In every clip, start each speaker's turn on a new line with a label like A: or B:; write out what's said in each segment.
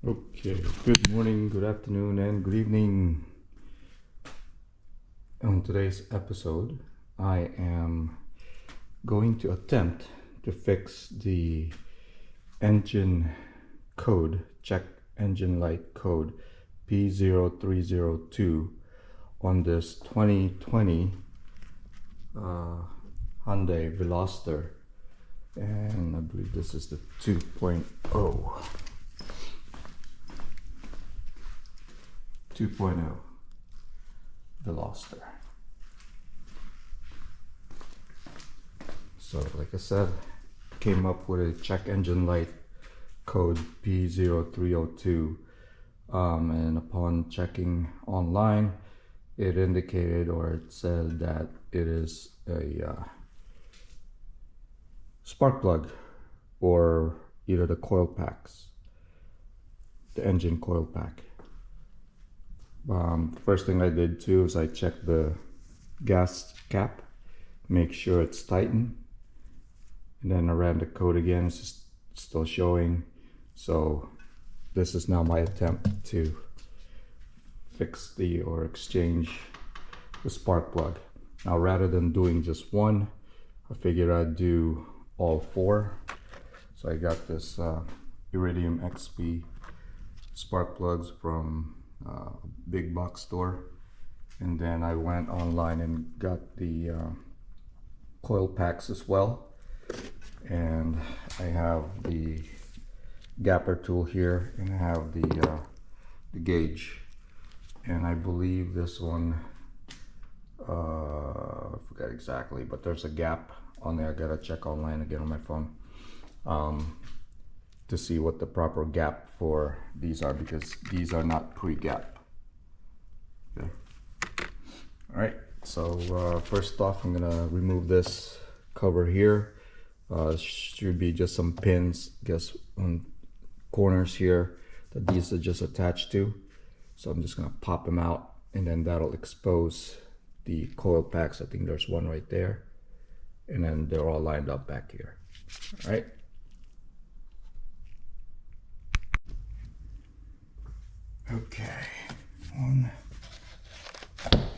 A: Okay, good morning, good afternoon, and good evening. On today's episode, I am going to attempt to fix the engine code, check engine light code P0302 on this 2020 Hyundai Veloster, and I believe this is the 2.0 Veloster. So like I said, came up with a check engine light code P0302, and upon checking online it indicated, or it said that it is a spark plug, or either the coil packs, the engine coil pack. First thing I did too is I checked the gas cap, make sure it's tightened, and then I ran the code again. It's just still showing. So this is now my attempt to fix or exchange the spark plug. Now, rather than doing just one, I figured I'd do all four. So I got this Iridium XP spark plugs from big box store, and then I went online and got the coil packs as well, and I have the gapper tool here, and I have the gauge, and I believe this one, I forgot exactly, but there's a gap on there. I gotta check online again on my phone to see what the proper gap for these are, because these are not pre-gap. Okay. All right, so first off, I'm gonna remove this cover here. Should be just some pins, I guess, on corners here that these are just attached to. So I'm just gonna pop them out, and then that'll expose the coil packs. I think there's one right there, and then they're all lined up back here. All right. Okay, 1,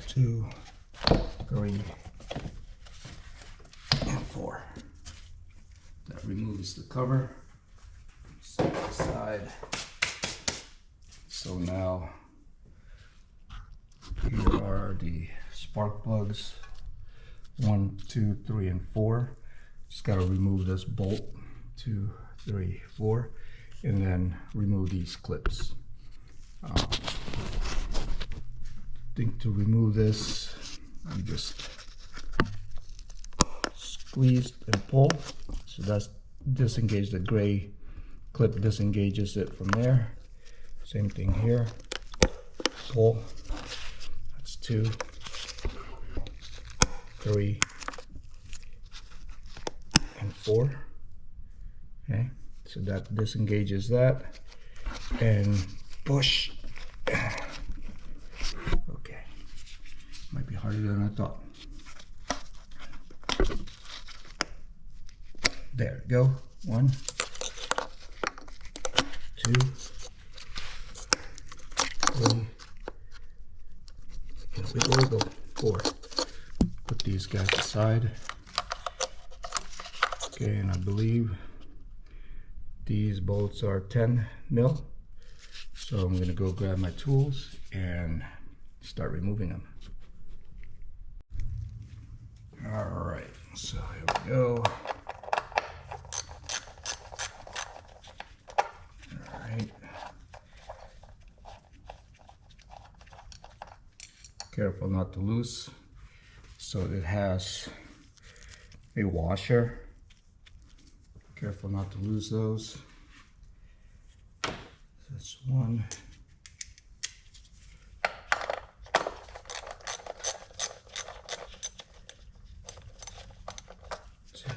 A: 2, 3, and 4. That removes the cover. Set it aside. So now here are the spark plugs, 1, 2, 3, and 4. Just got to remove this bolt, 2, 3, 4, and then remove these clips. I think to remove this, you just squeeze and pull. So that's disengage the gray clip, disengages it from there. Same thing here. Pull. That's 2, 3, and 4. Okay, so that disengages that, and push. Okay, might be harder than I thought. There we go. 1, 2, 3, and wiggle, 4. Put these guys aside. Okay, and I believe these bolts are 10 mil. So I'm gonna go grab my tools and start removing them. All right, so here we go. All right. Careful not to lose. So it has a washer. Careful not to lose those. That's 1. 2.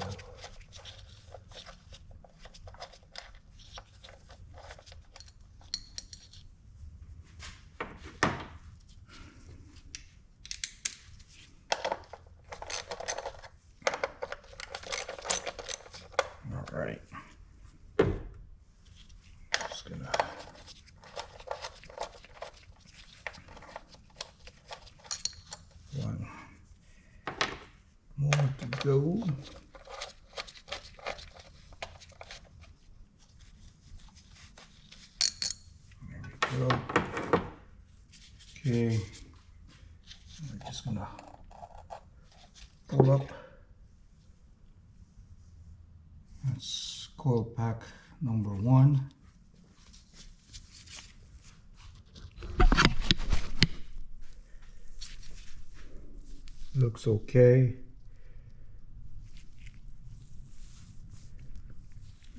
A: All right. Just gonna go. There we go. Okay, we're just gonna pull up. That's coil pack number 1. Looks okay.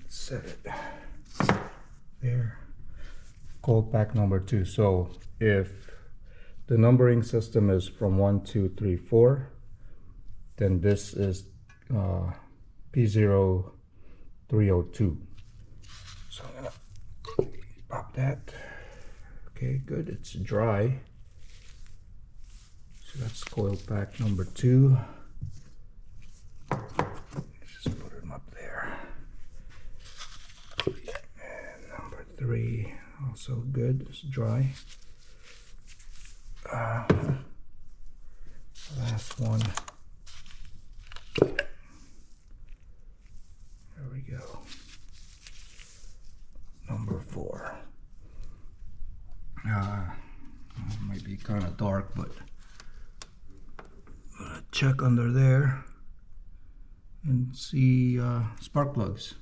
A: Let's set it there. Coil pack number 2. So if the numbering system is from 1, 2, 3, 4, then this is P0302. So I'm gonna pop that. Okay, good. It's dry. So that's coil pack number 2. Just put them up there. And number 3, also good. It's dry. Last one. There we go. Number 4. Might be kind of dark, but check under there and see spark plugs.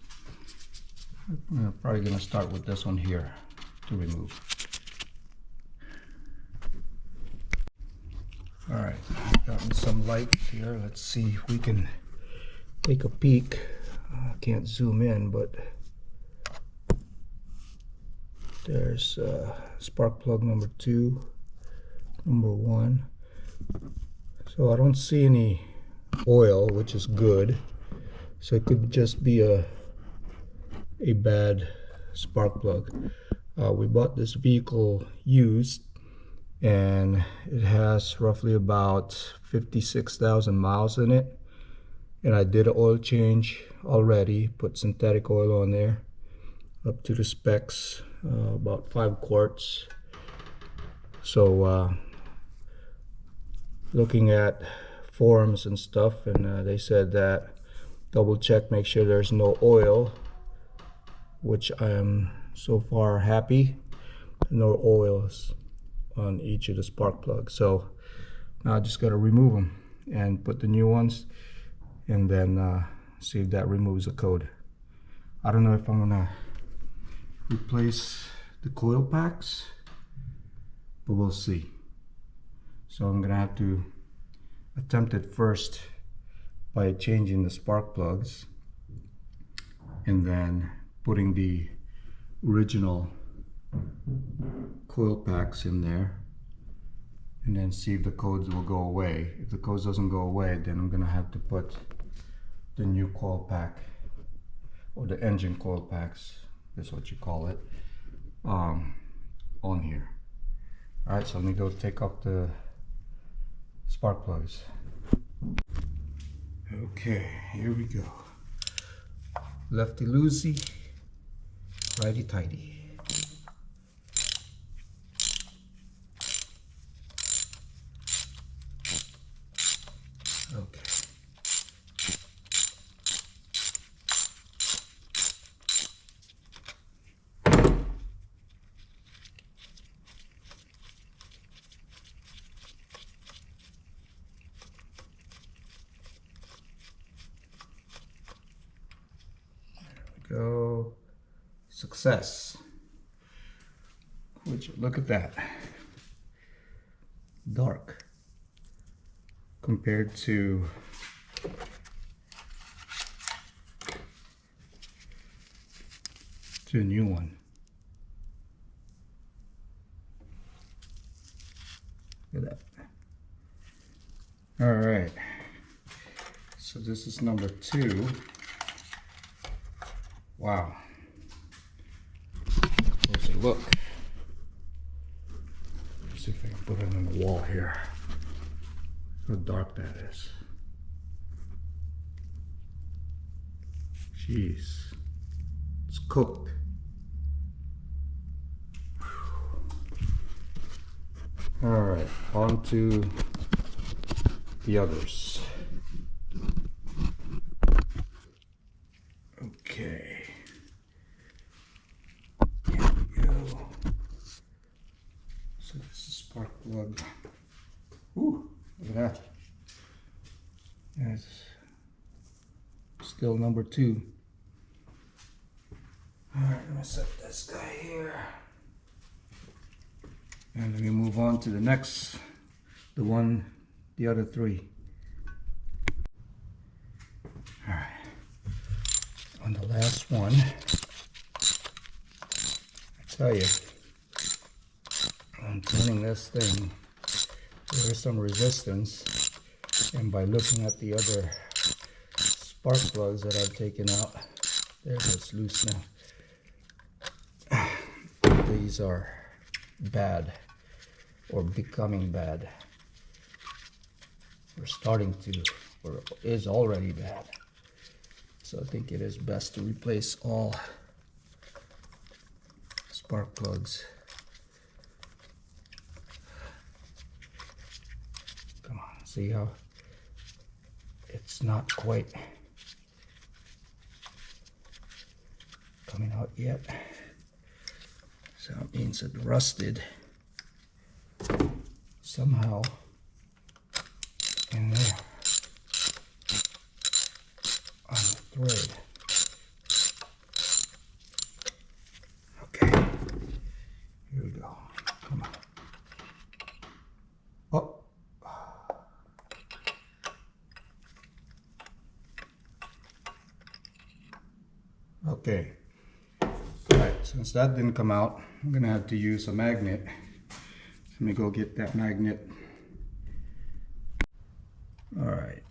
A: I'm probably going to start with this one here to remove. Alright, got me some light here. Let's see if we can take a peek. I can't zoom in, but there's spark plug number 2, number 1. So I don't see any oil, which is good. So it could just be a bad spark plug. We bought this vehicle used, and it has roughly about 56,000 miles in it. And I did an oil change already, put synthetic oil on there, up to the specs, about 5 quarts. So looking at forums and stuff, and they said that double check, make sure there's no oil, which I am so far happy. No oils on each of the spark plugs. So now I just got to remove them and put the new ones, and then see if that removes the code. I don't know if I'm gonna replace the coil packs, but we'll see. So I'm gonna have to attempt it first by changing the spark plugs and then putting the original coil packs in there, and then see if the codes will go away. If the codes doesn't go away, then I'm gonna have to put the new coil pack, or the engine coil packs, that's what you call it, on here. Alright, so let me go take off the spark plugs. Okay, here we go. Lefty loosey, righty tighty. Okay. Go. Success. Would you look at that? Dark compared to a new one. Look at that. All right. So this is number 2. Wow. Closer look. Let's see if I can put it on the wall here. How dark that is. Jeez. It's cooked. Alright, on to the others. So this is spark plug. Ooh, look at that. That's still number 2. Alright, I'm gonna set this guy here. And let me move on to the next, the other 3. Alright. On the last one, I tell you, I'm turning this thing, there is some resistance, and by looking at the other spark plugs that I've taken out, there it's loose now. These are bad, or becoming bad. We're starting to, or is already bad. So I think it is best to replace all spark plugs. Come on, see how it's not quite coming out yet. So it means it rusted somehow in there on the thread. Okay, here we go. Come on. Oh. Okay. Alright, since that didn't come out, I'm gonna have to use a magnet. Let me go get that magnet. Alright,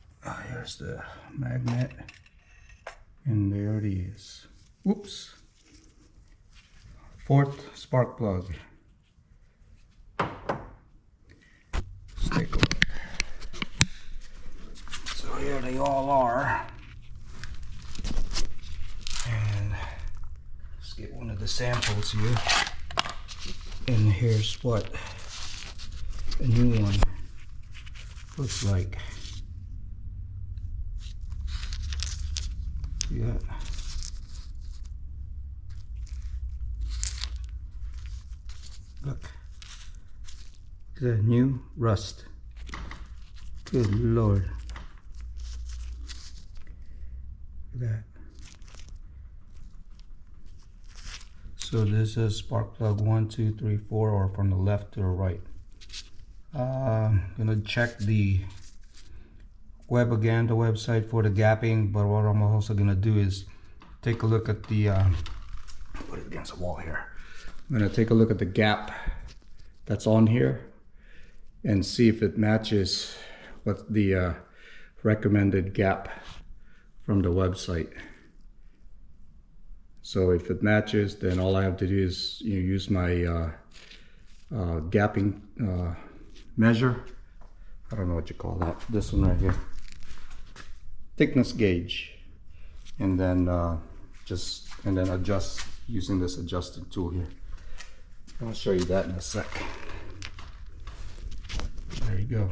A: here's the magnet. And there it is. Oops. 4th spark plug. Let's take a look. So here they all are. And let's get one of the samples here. And here's what a new one looks like. See that? Look. The new rust. Good Lord. Look at that. So this is spark plug 1, 2, 3, 4, or from the left to the right. I'm gonna check the website for the gapping, but what I'm also gonna do is take a look at the put it against the wall here. I'm gonna take a look at the gap that's on here and see if it matches what the recommended gap from the website. So if it matches, then all I have to do is use my gapping measure. I don't know what you call that. This one right here. Thickness gauge. And then adjust using this adjusting tool here. I'll show you that in a sec. There you go.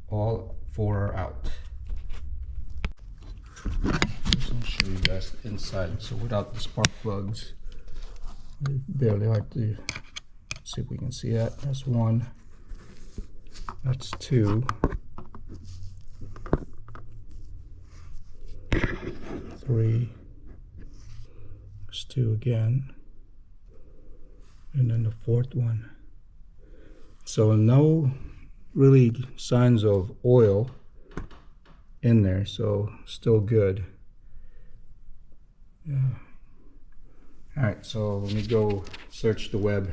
A: All 4 are out. I'll show you guys the inside. So without the spark plugs, it's barely hard to see if we can see that. That's 1. That's 2. 3. There's 2 again. And then the 4th one. So no really signs of oil in there, so still good. Yeah. Alright, so let me go search the web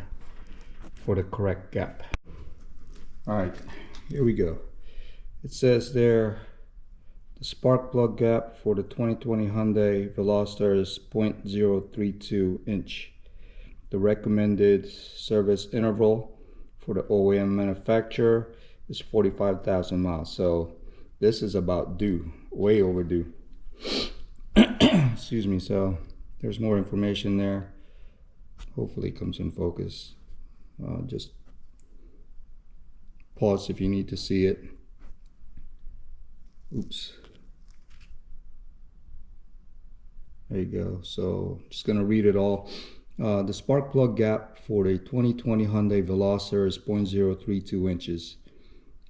A: for the correct gap. Alright, here we go. It says there the spark plug gap for the 2020 Hyundai Veloster is 0.032 inch. The recommended service interval for the OEM manufacturer is 45,000 miles. So this is about due, way overdue. Excuse me. So there's more information there. Hopefully it comes in focus. Just pause if you need to see it. Oops. There you go. So just gonna read it all. The spark plug gap for the 2020 Hyundai Veloster is 0.032 inches.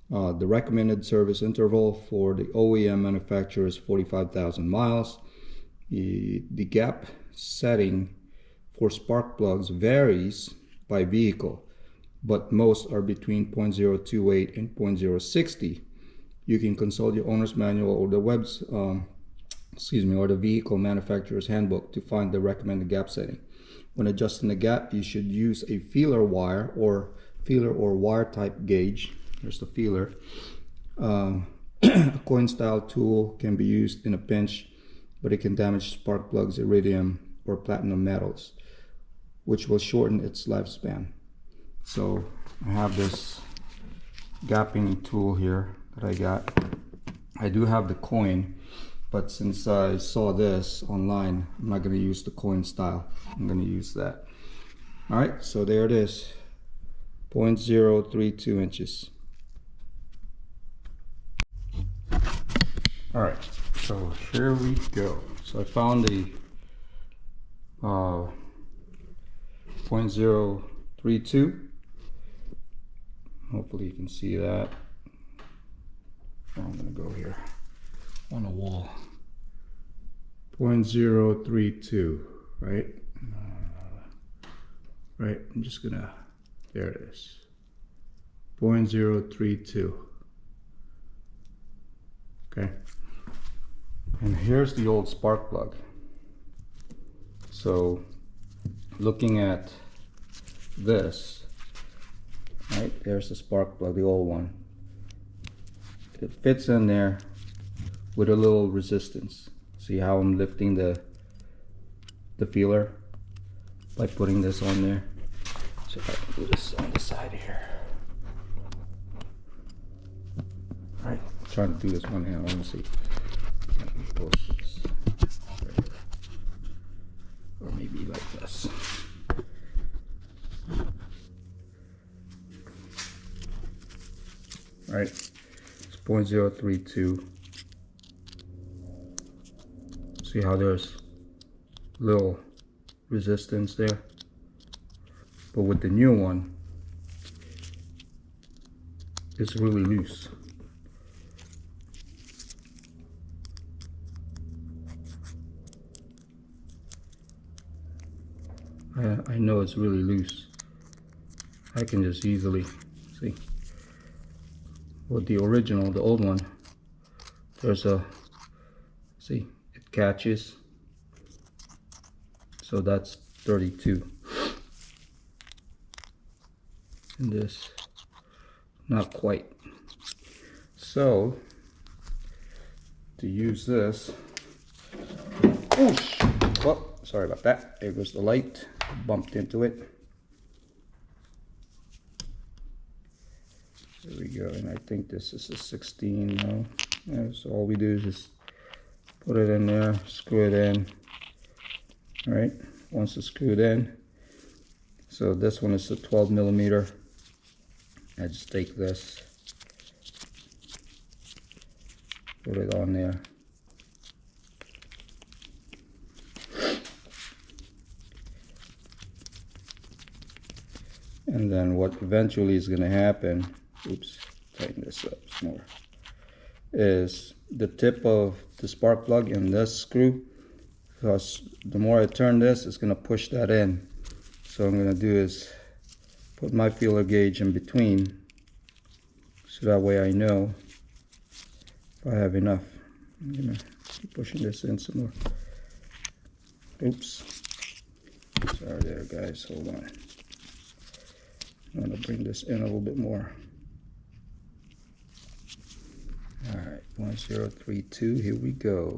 A: The recommended service interval for the OEM manufacturer is 45,000 miles. The gap setting for spark plugs varies by vehicle, but most are between 0.028 and 0.060. You can consult your owner's manual or the or the vehicle manufacturer's handbook to find the recommended gap setting. When adjusting the gap, you should use a feeler or wire type gauge. Here's the feeler. A coin style tool can be used in a pinch, but it can damage spark plugs, iridium or platinum metals, which will shorten its lifespan. So I have this gapping tool here that I got. I do have the coin, but since I saw this online, I'm not going to use the coin style. I'm going to use that. All right, so there it is, 0.032 inches. All right, so here we go. So I found the 0.032. Hopefully you can see that. I'm going to go here on the wall. 0.032, right? Right, I'm just gonna, there it is. 0.032. Okay. And here's the old spark plug. So looking at this, right, there's the spark plug, the old one. It fits in there with a little resistance. See how I'm lifting the feeler by putting this on there. So if I can do this on the side here. All right, I'm trying to do this one hand. Let me see. Or maybe like this. All right, it's 0.032. See how there's little resistance there, but with the new one, it's really loose. I know it's really loose. I can just easily see. With the original, the old one, there's a, see, it catches. So that's 32. And this, not quite. So to use this, whoosh, well, sorry about that. There goes the light, bumped into it. There we go, and I think this is a 16 now. Yeah, so all we do is just put it in there, screw it in. All right, once it's screwed in. So this one is a 12 millimeter. I just take this, put it on there. And then what eventually is going to happen, oops, tighten this up some more, is the tip of the spark plug in this screw, because the more I turn this, it's going to push that in. So what I'm going to do is put my feeler gauge in between, so that way I know if I have enough. I'm going to keep pushing this in some more. Oops. Sorry there, guys. Hold on. I'm going to bring this in a little bit more. Alright, 0.032. Here we go.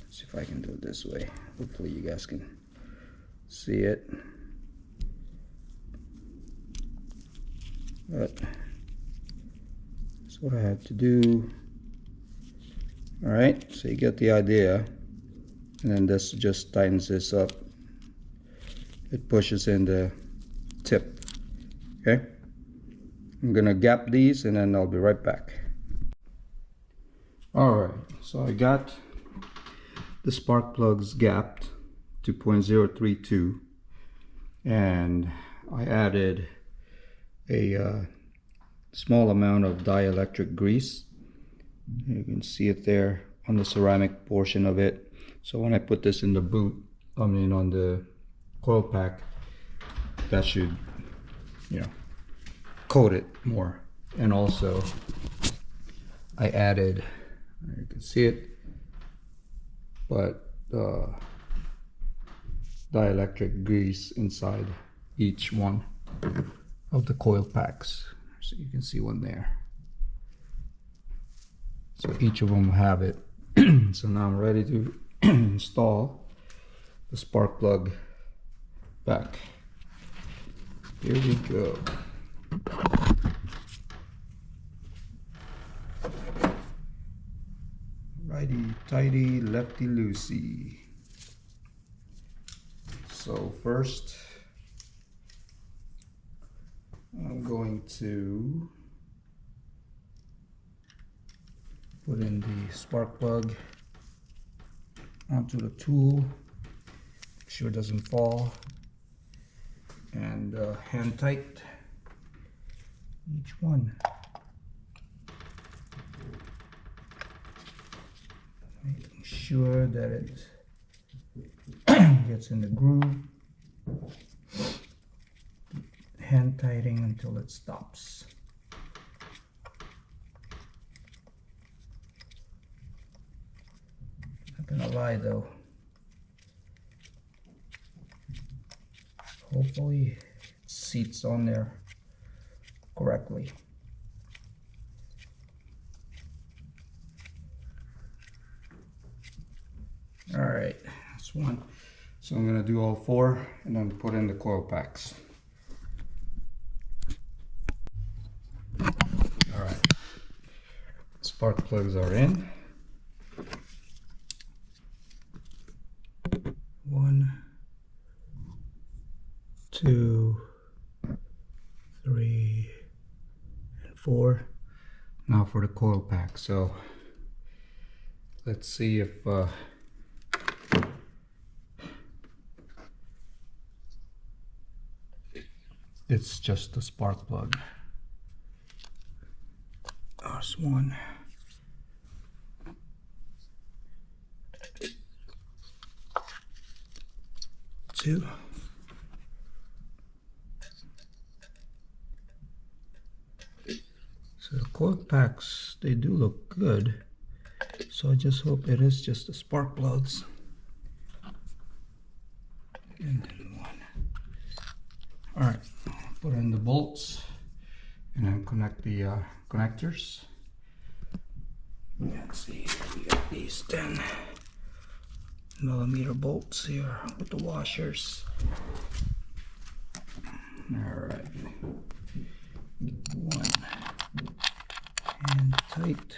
A: Let's see if I can do it this way. Hopefully you guys can see it. But that's what I have to do. Alright, so you get the idea. And then this just tightens this up. It pushes in the tip. Okay, I'm gonna gap these and then I'll be right back. Alright, so I got the spark plugs gapped to 0.032, and I added a small amount of dielectric grease. You can see it there on the ceramic portion of it. So when I put this in the boot, on the coil pack, that should, coat it more. And also I added, you can see it, but dielectric grease inside each one of the coil packs. So you can see one there. So each of them have it. So now I'm ready to install the spark plug back. Here we go. Righty tighty, lefty loosey. So first, I'm going to put in the spark plug onto the tool, make sure it doesn't fall, and hand tight each one. Making sure that it gets in the groove. Hand tightening until it stops. Not gonna lie though, hopefully it seats on there correctly. All right, that's one. So I'm gonna do all four and then put in the coil packs. All right, spark plugs are in. 1, 2, 3, and 4. Now for the coil pack. So let's see if it's just the spark plug. There's 1. 2. So the coil packs, they do look good. So I just hope it is just the spark plugs. And then 1. All right, put in the bolts and then connect the connectors. Let's see, we got these 10mm bolts here with the washers. All right, 1, and tight.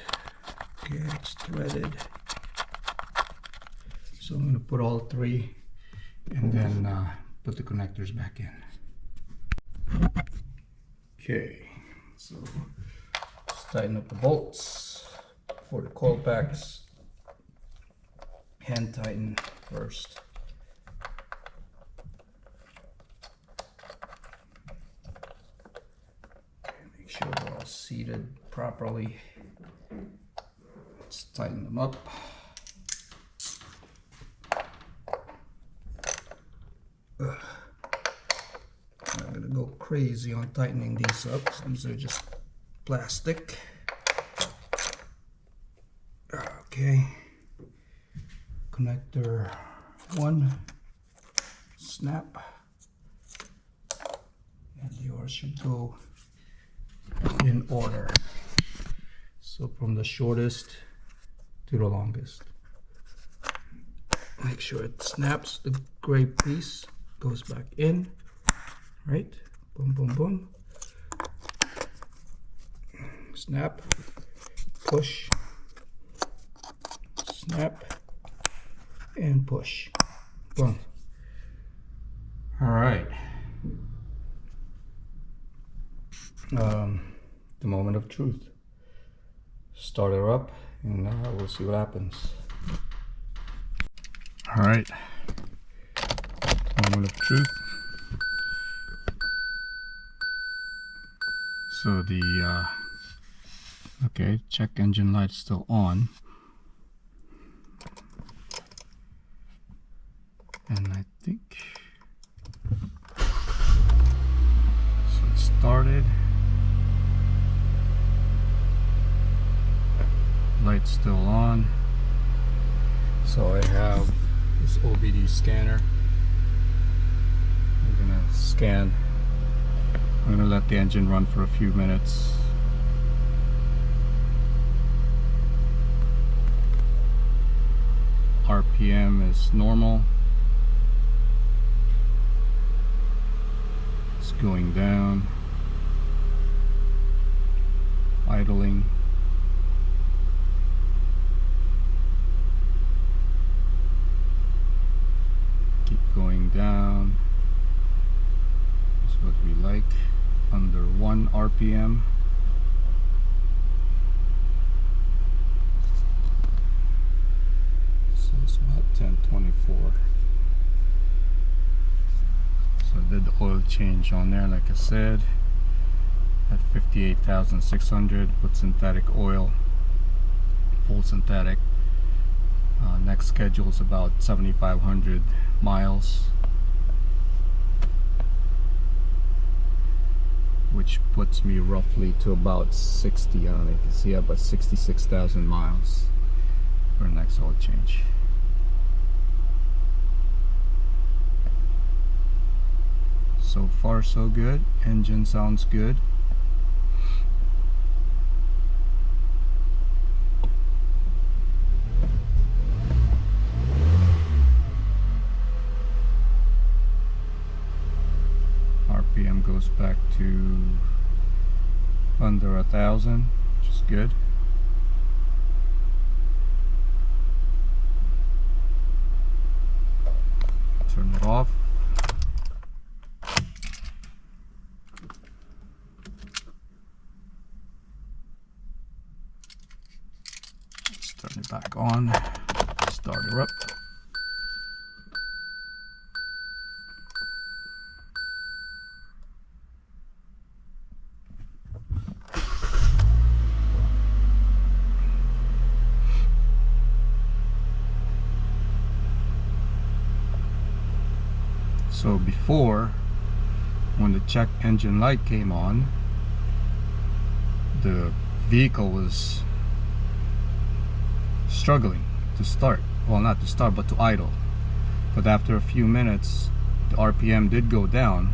A: Okay, it's threaded. So I'm gonna put all 3 and then put the connectors back in. Okay, so let's tighten up the bolts for the coil packs. Hand tighten first. Okay, make sure they're all seated properly. Let's tighten them up. I'm gonna go crazy on tightening these up. These are just plastic. Okay. Connector 1, snap, and yours should go in order. So from the shortest to the longest. Make sure it snaps. The gray piece goes back in. Right? Boom, boom, boom. Snap, push, snap, and push. Boom. All right. The moment of truth. Start her up and we'll see what happens. All right. moment of truth. So the okay, check engine light still on, and I think so. It started. Light's still on. So I have this OBD scanner. I'm gonna scan. I'm gonna let the engine run for a few minutes. RPM is normal. It's going down. Idling. Going down. That's what we like. Under 1 RPM. So it's about 1024. So I did the oil change on there, like I said, at 58,600 with synthetic oil, full synthetic. Next schedule is about 7,500 miles, which puts me roughly to about 60, I don't know, you can see about 66,000 miles for the next oil change. So far so good. Engine sounds good. RPM goes back to under 1,000, which is good. Turn it off. Let's turn it back on. Start her up. So before, when the check engine light came on, the vehicle was struggling to start. Well, not to start, but to idle. But after a few minutes, the RPM did go down,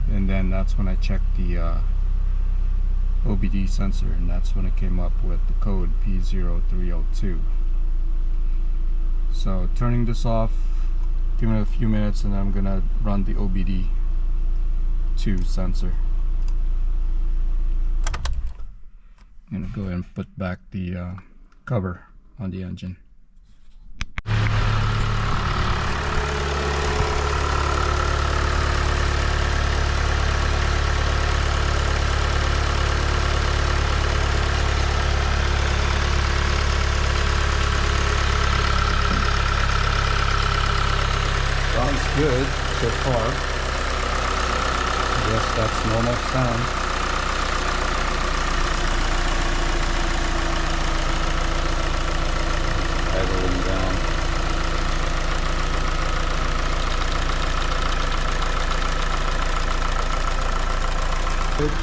A: and then that's when I checked the OBD sensor, and that's when it came up with the code P0302. So turning this off, giving it a few minutes, and I'm gonna run the OBD2 sensor. I'm gonna go ahead and put back the cover on the engine. Sounds good so far. I guess that's normal sound. Idling down. Good.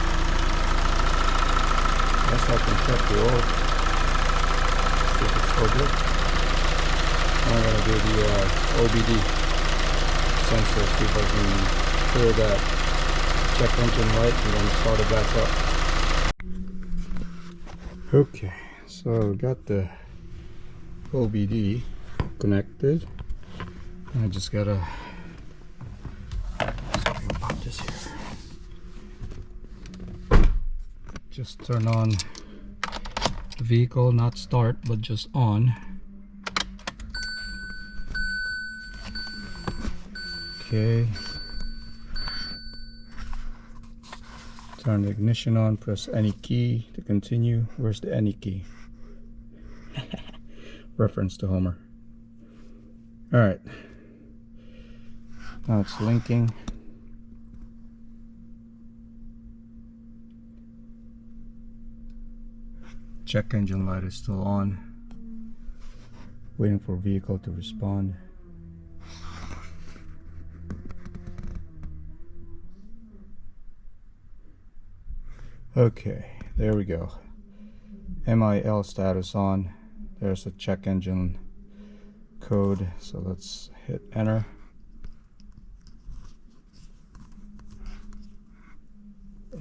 A: Guess I can check the oil. See if it's still good. I'm gonna do the OBD sensor, see if I can clear that check engine light and then start it back up. Okay, so we got the OBD connected. I just gotta, sorry about this here. Just turn on the vehicle, not start, but just on. Okay. Turn the ignition on, press any key to continue. Where's the any key? Reference to Homer. Alright. Now it's linking. Check engine light is still on. Waiting for vehicle to respond. Okay, there we go. MIL status on. There's a check engine code. So let's hit enter.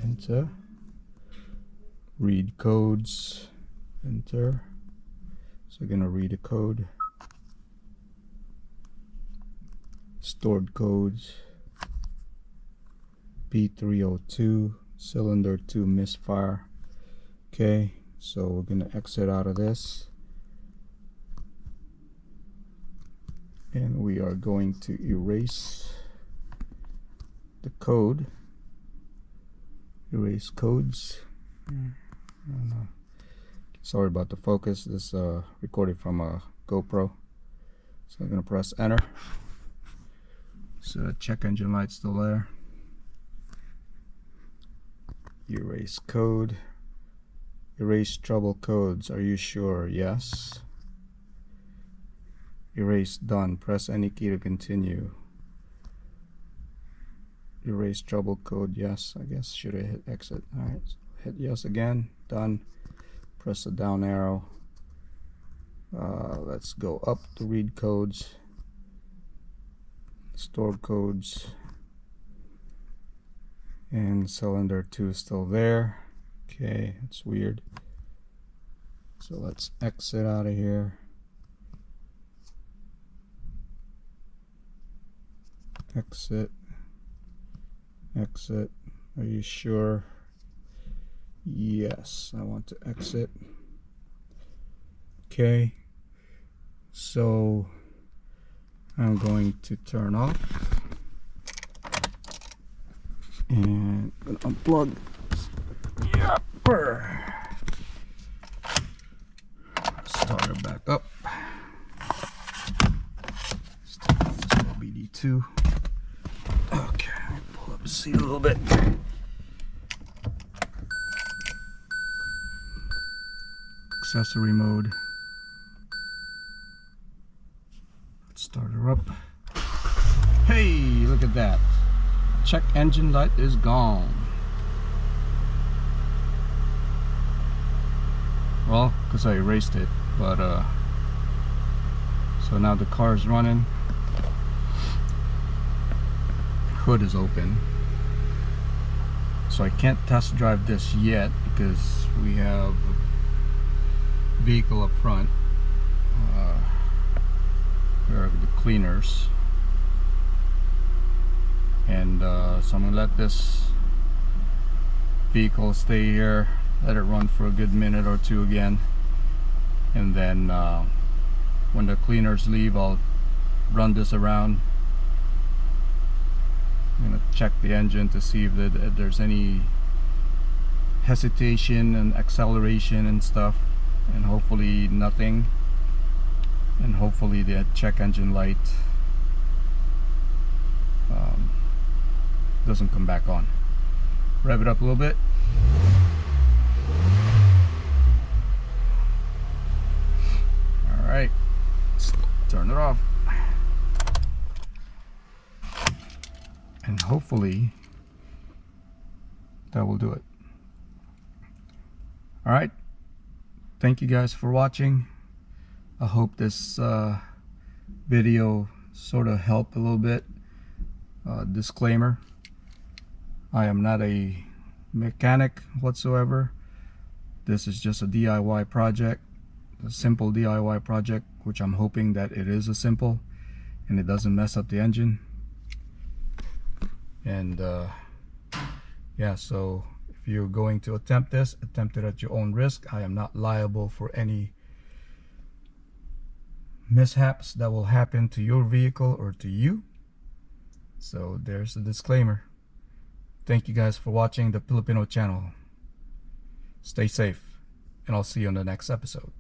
A: Enter. Read codes. Enter. So we're gonna read the code. Stored codes. P302. Cylinder 2 misfire. Okay, so we're gonna exit out of this, and we are going to erase the code. Erase codes. I don't know. Sorry about the focus. This recorded from a GoPro. So I'm gonna press enter. So the check engine light's still there. Erase code. Erase trouble codes. Are you sure? Yes. Erase done. Press any key to continue. Erase trouble code. Yes. I guess should I hit exit? Alright. So hit yes again. Done. Press the down arrow. Let's go up to read codes. Stored codes. And cylinder 2 is still there. Okay, it's weird. So let's exit out of here. Exit. Exit. Are you sure? Yes, I want to exit. Okay. So I'm going to turn off. And I'm gonna unplug. Yepper. Start it back up. Start off this LBD2. Okay, let me pull up the seat a little bit. Accessory mode. Let's start her up. Hey, look at that. Check engine light is gone. Well, because I erased it, but so now the car is running. Hood is open, so I can't test drive this yet because we have a vehicle up front. There are the cleaners. And so I'm gonna let this vehicle stay here, let it run for a good minute or two again, and then when the cleaners leave, I'll run this around. I'm gonna check the engine to see if there's any hesitation and acceleration and stuff, and hopefully nothing, and hopefully the check engine light doesn't come back on. Rev it up a little bit. Alright, let's turn it off. And hopefully that will do it. Alright, thank you guys for watching. I hope this video sort of helped a little bit. Disclaimer, I am not a mechanic whatsoever. This is just a DIY project, a simple DIY project, which I'm hoping that it is a simple and it doesn't mess up the engine. And yeah, so if you're going to attempt this, attempt it at your own risk. I am not liable for any mishaps that will happen to your vehicle or to you. So there's the disclaimer. Thank you guys for watching the PLPNO channel. Stay safe, and I'll see you on the next episode.